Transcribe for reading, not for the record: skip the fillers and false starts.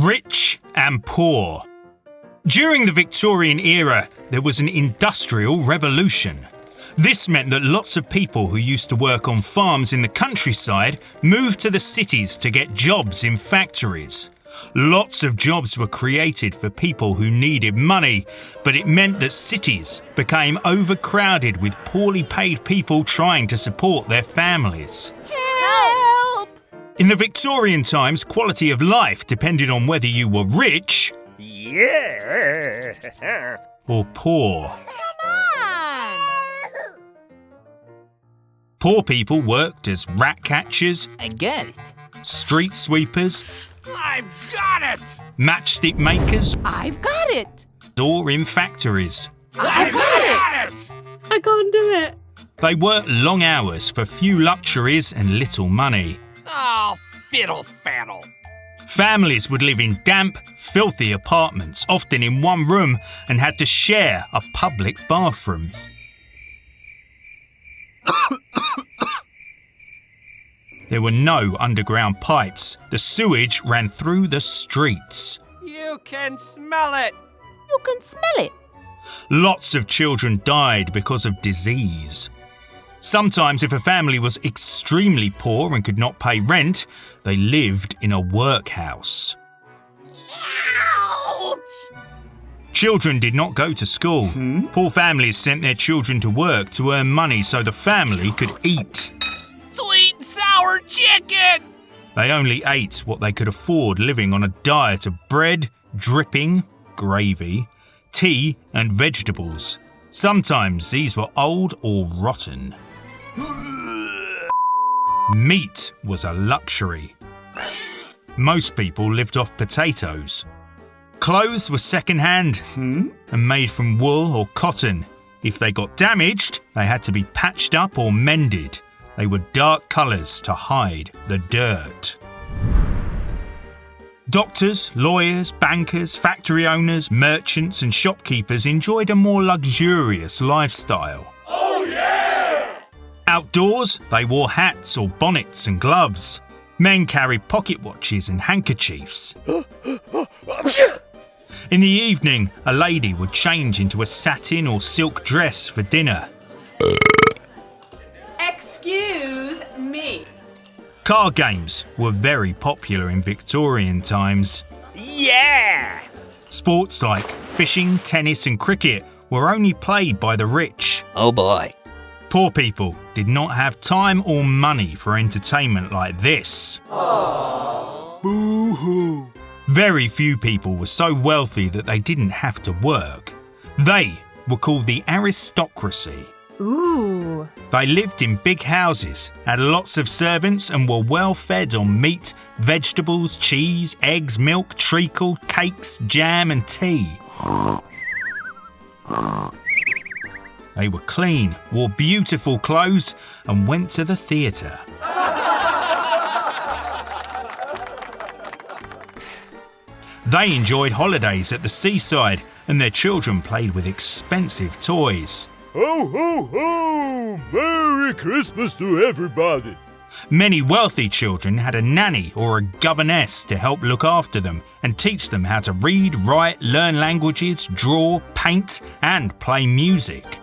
Rich and poor. During the Victorian era, there was an industrial revolution. This meant that lots of people who used to work on farms in the countryside moved to the cities to get jobs in factories. Lots of jobs were created for people who needed money, but it meant that cities became overcrowded with poorly paid people trying to support their families. Help! In the Victorian times, quality of life depended on whether you were rich or poor. Come on! Poor people worked as rat catchers, I get it. street sweepers, I've got it! matchstick makers, I've got it! or in factories. I've got it! I can't do it. They worked long hours for few luxuries and little money. Oh, fiddle-faddle. Families would live in damp, filthy apartments, often in one room, and had to share a public bathroom. There were no underground pipes. The sewage ran through the streets. You can smell it! You can smell it. Lots of children died because of disease. Sometimes, if a family was extremely poor and could not pay rent, they lived in a workhouse. Ouch! Children did not go to school. Poor families sent their children to work to earn money so the family could eat. Sweet and sour chicken! They only ate what they could afford, living on a diet of bread, dripping, gravy, tea and vegetables. Sometimes these were old or rotten. Meat was a luxury. Most people lived off potatoes. Clothes were second-hand and made from wool or cotton. If they got damaged, they had to be patched up or mended. They were dark colours to hide the dirt. Doctors, lawyers, bankers, factory owners, merchants and shopkeepers enjoyed a more luxurious lifestyle. Oh, yeah! Outdoors, they wore hats or bonnets and gloves. Men carried pocket watches and handkerchiefs. In the evening, a lady would change into a satin or silk dress for dinner. Excuse me. Card games were very popular in Victorian times. Yeah! Sports like fishing, tennis and cricket were only played by the rich. Oh boy. Poor people did not have time or money for entertainment like this. Boo-hoo. Very few people were so wealthy that they didn't have to work. They were called the aristocracy. Ooh. They lived in big houses, had lots of servants and were well fed on meat, vegetables, cheese, eggs, milk, treacle, cakes, jam and tea. They were clean, wore beautiful clothes and went to the theatre. They enjoyed holidays at the seaside and their children played with expensive toys. Ho, ho, ho! Merry Christmas to everybody! Many wealthy children had a nanny or a governess to help look after them and teach them how to read, write, learn languages, draw, paint and play music.